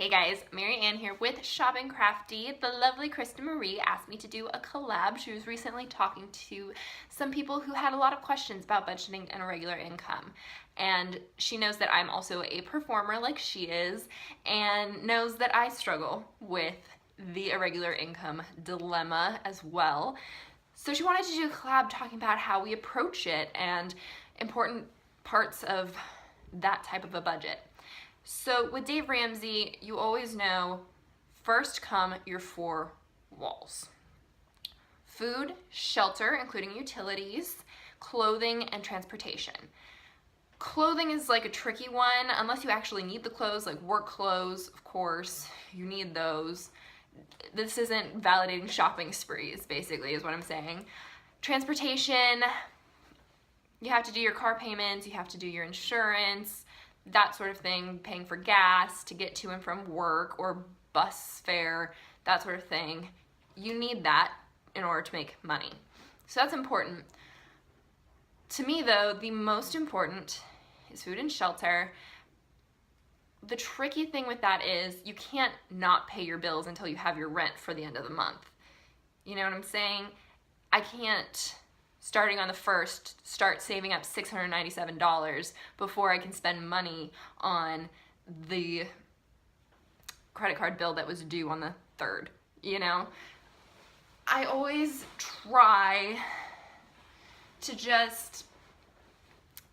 Hey guys, Mary Ann here with Shop and Crafty. The lovely Krista Marie asked me to do a collab. She was recently talking to some people who had a lot of questions about budgeting and irregular income. And she knows that I'm also a performer like she is, and knows that I struggle with the irregular income dilemma as well. So she wanted to do a collab talking about how we approach it and important parts of that type of a budget. So with Dave Ramsey, you always know first come your 4 walls: food, shelter, including utilities, clothing, and transportation. Clothing is like a tricky one, unless you actually need the clothes, like work clothes, of course, you need those. This isn't validating shopping sprees, basically, is what I'm saying. Transportation, you have to do your car payments, you have to do your insurance, that sort of thing, paying for gas to get to and from work or bus fare, that sort of thing. You need that in order to make money. So that's important. To me though, the most important is food and shelter. The tricky thing with that is you can't not pay your bills until you have your rent for the end of the month. You know what I'm saying? I can't, starting on the 1st, start saving up $697 before I can spend money on the credit card bill that was due on the 3rd, you know? I always try to just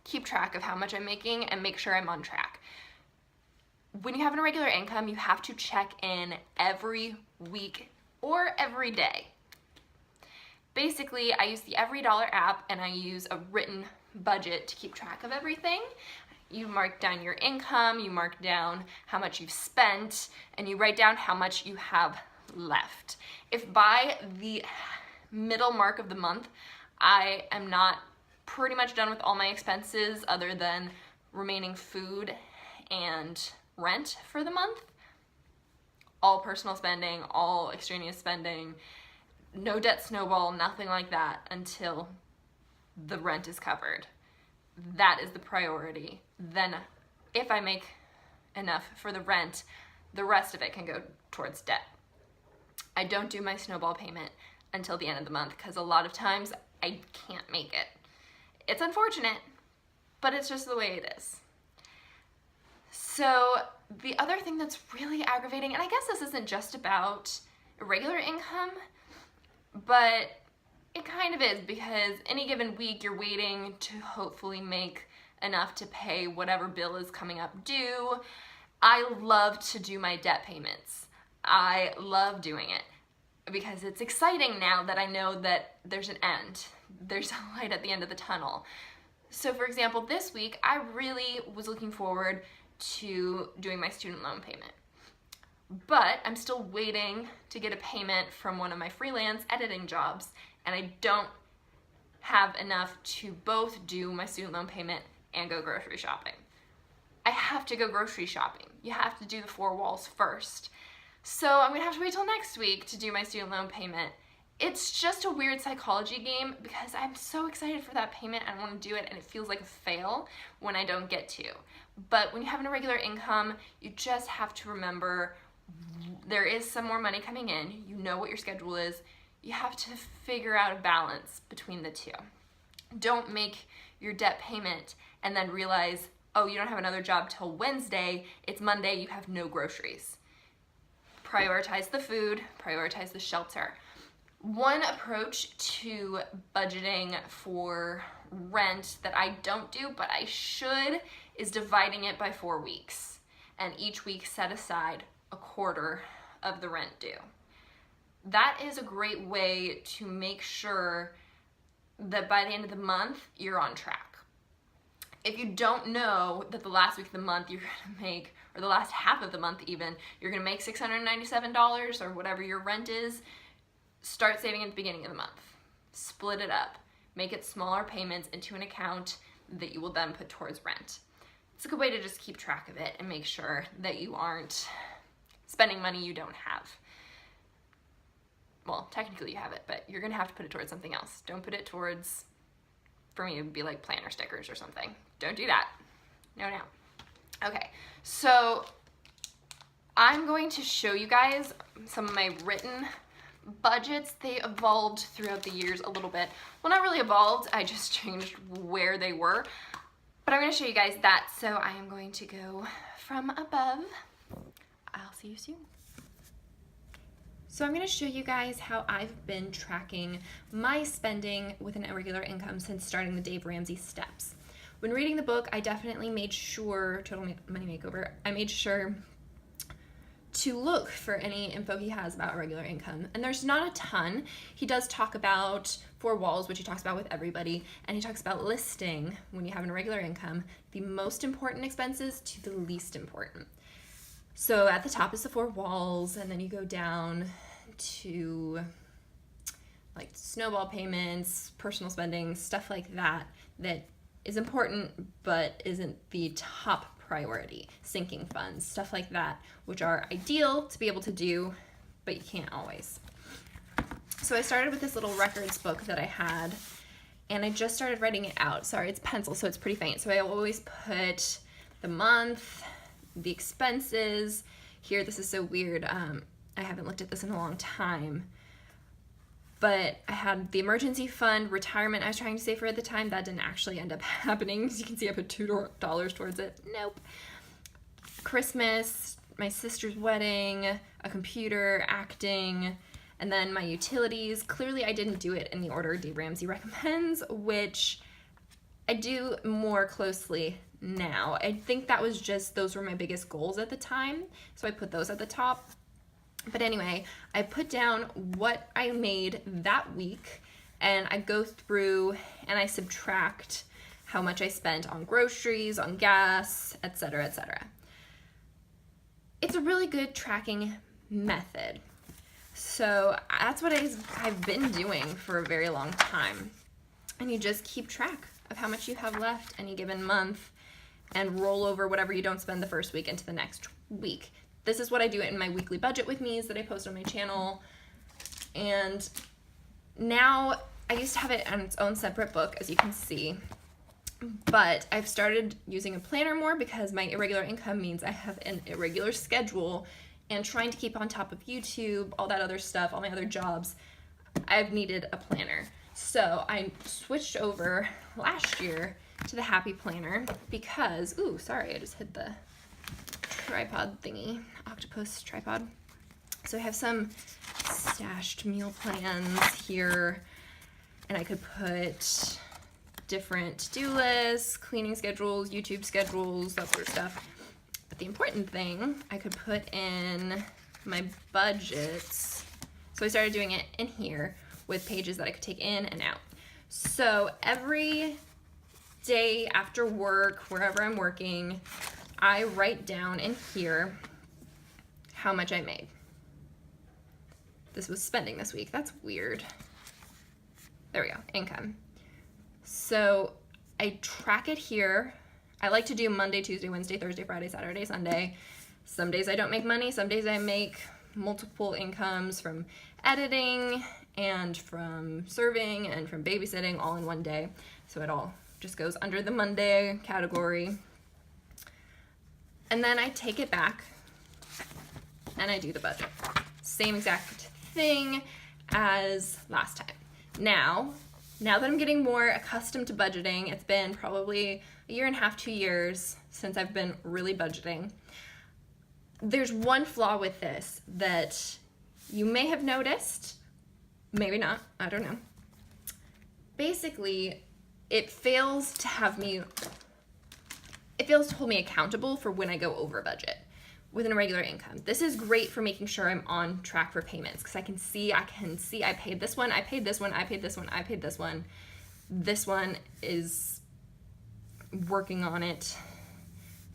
keep track of how much I'm making and make sure I'm on track. When you have an irregular income, you have to check in every week or every day. Basically, I use the EveryDollar app and I use a written budget to keep track of everything. You mark down your income, you mark down how much you've spent, and you write down how much you have left. If by the middle mark of the month, I am not pretty much done with all my expenses other than remaining food and rent for the month, all personal spending, all extraneous spending, no debt snowball, nothing like that until the rent is covered. That is the priority. Then if I make enough for the rent, the rest of it can go towards debt. I don't do my snowball payment until the end of the month because a lot of times I can't make it. It's unfortunate, but it's just the way it is. So the other thing that's really aggravating, and I guess this isn't just about irregular income, but it kind of is, because any given week you're waiting to hopefully make enough to pay whatever bill is coming up due. I love to do my debt payments. I love doing it because it's exciting now that I know that there's an end. There's a light at the end of the tunnel. So for example, this week I really was looking forward to doing my student loan payment. But I'm still waiting to get a payment from one of my freelance editing jobs, and I don't have enough to both do my student loan payment and go grocery shopping. I have to go grocery shopping. You have to do the 4 walls first. So I'm gonna have to wait till next week to do my student loan payment. It's just a weird psychology game because I'm so excited for that payment and I want to do it, and it feels like a fail when I don't get to. But when you have an irregular income, you just have to remember there is some more money coming in. You know what your schedule is. You have to figure out a balance between the two. Don't make your debt payment and then realize, oh, you don't have another job till Wednesday. It's Monday, you have no groceries. Prioritize the food, prioritize the shelter. One approach to budgeting for rent that I don't do, but I should, is dividing it by 4 weeks. And each week set aside a quarter of the rent due. That is a great way to make sure that by the end of the month, you're on track. If you don't know that the last week of the month you're gonna make, or the last half of the month even, you're gonna make $697 or whatever your rent is, start saving at the beginning of the month. Split it up. Make it smaller payments into an account that you will then put towards rent. It's a good way to just keep track of it and make sure that you aren't spending money you don't have. Well, technically you have it, but you're gonna have to put it towards something else. Don't put it towards, for me it would be like planner stickers or something. Don't do that. No. Okay, so I'm going to show you guys some of my written budgets. They evolved throughout the years a little bit. Well, not really evolved, I just changed where they were. But I'm going to show you guys that, so I am going to go from above. I'll see you soon. So I'm going to show you guys how I've been tracking my spending with an irregular income since starting the Dave Ramsey steps. When reading the book, I definitely made sure, Total Money Makeover, I made sure to look for any info he has about irregular income. And there's not a ton. He does talk about 4 walls, which he talks about with everybody, and he talks about listing, when you have an irregular income, the most important expenses to the least important. So at the top is the 4 walls, and then you go down to like snowball payments, personal spending, stuff like that, that is important but isn't the top priority. Sinking funds, stuff like that, which are ideal to be able to do, but you can't always. So I started with this little records book that I had, and I just started writing it out. Sorry, it's pencil, so it's pretty faint. So I always put the month, the expenses. Here, this is so weird. I haven't looked at this in a long time. But I had the emergency fund, retirement I was trying to save for at the time. That didn't actually end up happening. As you can see, I put $2 towards it. Nope. Christmas, my sister's wedding, a computer, acting, and then my utilities. Clearly, I didn't do it in the order Dave Ramsey recommends, which I do more closely now. I think that was just, those were my biggest goals at the time, so I put those at the top. But anyway, I put down what I made that week, and I go through and I subtract how much I spent on groceries, on gas, etc., etc. It's a really good tracking method. So that's what I've been doing for a very long time. And you just keep track of how much you have left any given month and roll over whatever you don't spend the first week into the next week. This is what I do in my weekly budget with me's that I post on my channel. And now, I used to have it on its own separate book, as you can see, but I've started using a planner more because my irregular income means I have an irregular schedule, and trying to keep on top of YouTube, all that other stuff, all my other jobs, I've needed a planner. So I switched over last year to the Happy Planner because, ooh, sorry, I just hit the tripod thingy, octopus tripod. So I have some stashed meal plans here, and I could put different to-do lists, cleaning schedules, YouTube schedules, that sort of stuff. But the important thing, I could put in my budgets. So I started doing it in here with pages that I could take in and out. So every day after work, wherever I'm working, I write down in here how much I made. This was spending this week. That's weird. There we go, income. So I track it here. I like to do Monday, Tuesday, Wednesday, Thursday, Friday, Saturday, Sunday. Some days I don't make money. Some days I make multiple incomes from editing and from serving and from babysitting all in one day. So it all just goes under the Monday category. And then I take it back and I do the budget. Same exact thing as last time. Now that I'm getting more accustomed to budgeting, it's been probably a year and a half, 2 years since I've been really budgeting. There's one flaw with this that you may have noticed, maybe not, I don't know. Basically, it fails to hold me accountable for when I go over budget with an irregular income. This is great for making sure I'm on track for payments because I can see I paid this one, I paid this one, I paid this one, I paid this one. This one is working on it.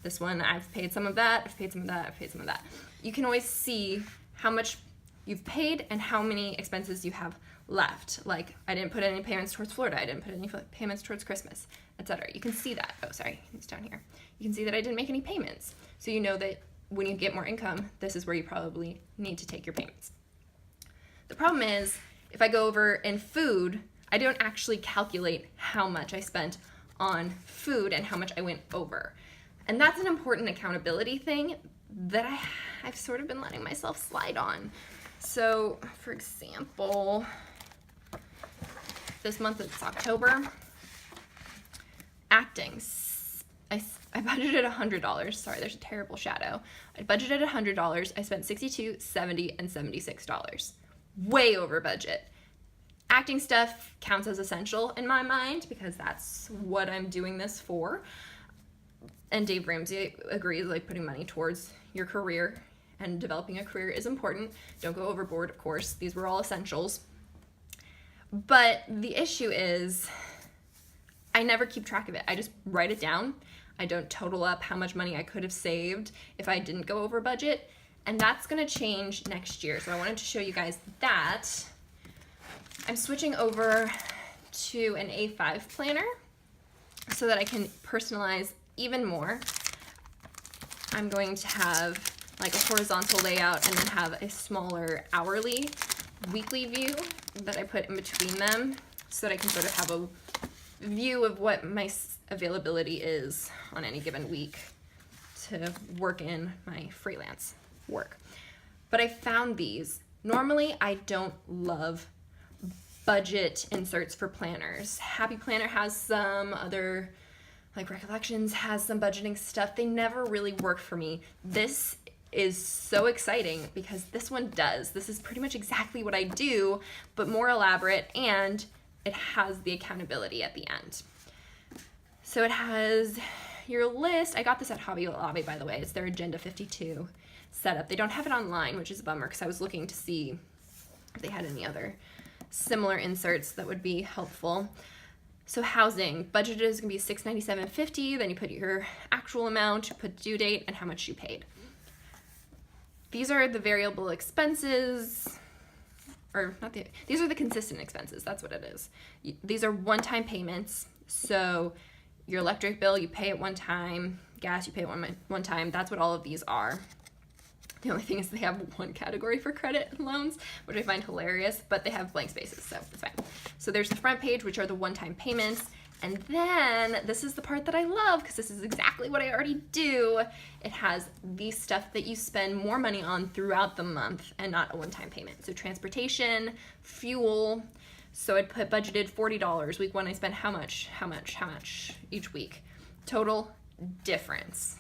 This one, I've paid some of that, I've paid some of that, I've paid some of that. You can always see how much you've paid and how many expenses you have left. Like, I didn't put any payments towards Florida, I didn't put any payments towards Christmas, etc. You can see that. Oh, sorry, it's down here. You can see that I didn't make any payments. So you know that when you get more income, this is where you probably need to take your payments. The problem is, if I go over in food, I don't actually calculate how much I spent on food and how much I went over. And that's an important accountability thing that I've sort of been letting myself slide on. So, for example, this month it's October. Acting. I budgeted $100. Sorry, there's a terrible shadow. I budgeted $100. I spent $62, $70, and $76. Way over budget. Acting stuff counts as essential in my mind because that's what I'm doing this for. And Dave Ramsey agrees, like, putting money towards your career and developing a career is important. Don't go overboard, of course. These were all essentials. But the issue is I never keep track of it. I just write it down. I don't total up how much money I could have saved if I didn't go over budget. And that's gonna change next year. So I wanted to show you guys that. I'm switching over to an A5 planner so that I can personalize even more. I'm going to have like a horizontal layout and then have a smaller hourly, weekly view that I put in between them so that I can sort of have a view of what my availability is on any given week to work in my freelance work. But I found these. Normally, I don't love budget inserts for planners. Happy Planner has some, other like Recollections has some budgeting stuff. They never really work for me. This is so exciting because this one does. This is pretty much exactly what I do, but more elaborate, and it has the accountability at the end. So it has your list. I got this at Hobby Lobby, by the way. It's their Agenda 52 setup. They don't have it online, which is a bummer because I was looking to see if they had any other similar inserts that would be helpful. So housing, budgeted is gonna be $697.50, then you put your actual amount, you put due date, and how much you paid. These are the variable expenses, or not the, these are the consistent expenses, that's what it is. These are one-time payments, so your electric bill, you pay it one time, gas, you pay it one time, that's what all of these are. The only thing is they have one category for credit loans, which I find hilarious, but they have blank spaces, so it's fine. So there's the front page, which are the one-time payments, and then this is the part that I love because this is exactly what I already do. It has the stuff that you spend more money on throughout the month and not a one-time payment. So transportation, fuel. So I'd put budgeted $40. Week one, I spent how much each week. Total difference.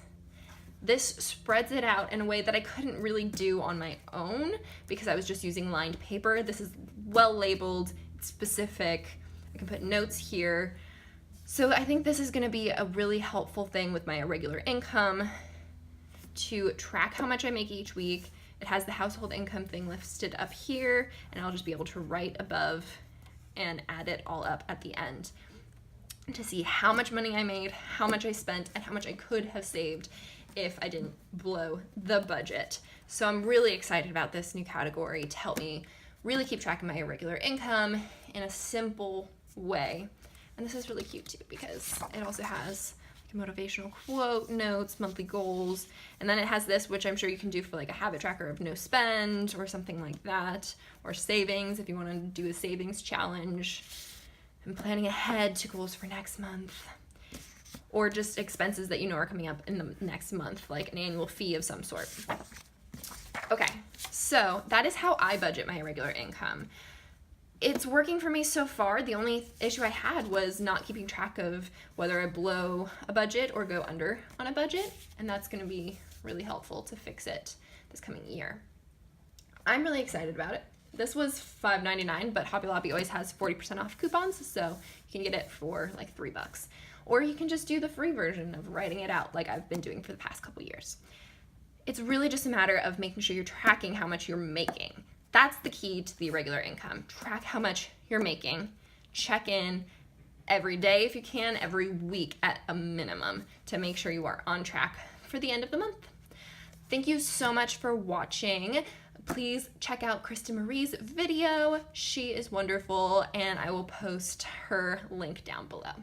This spreads it out in a way that I couldn't really do on my own because I was just using lined paper. This is well labeled, it's specific. I can put notes here. So I think this is gonna be a really helpful thing with my irregular income to track how much I make each week. It has the household income thing listed up here, and I'll just be able to write above and add it all up at the end to see how much money I made, how much I spent, and how much I could have saved if I didn't blow the budget. So I'm really excited about this new category to help me really keep track of my irregular income in a simple way. And this is really cute too because it also has like a motivational quote, notes, monthly goals, and then it has this, which I'm sure you can do for like a habit tracker of no spend or something like that, or savings if you want to do a savings challenge and planning ahead to goals for next month. Or just expenses that you know are coming up in the next month, like an annual fee of some sort. Okay, so that is how I budget my irregular income. It's working for me so far. The only issue I had was not keeping track of whether I blow a budget or go under on a budget, and that's gonna be really helpful to fix it this coming year. I'm really excited about it. This was $5.99, but Hobby Lobby always has 40% off coupons, so you can get it for like $3. Or you can just do the free version of writing it out like I've been doing for the past couple years. It's really just a matter of making sure you're tracking how much you're making. That's the key to the irregular income. Track how much you're making. Check in every day if you can, every week at a minimum to make sure you are on track for the end of the month. Thank you so much for watching. Please check out Krista Marie's video. She is wonderful, and I will post her link down below.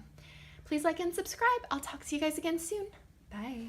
Please like and subscribe. I'll talk to you guys again soon. Bye.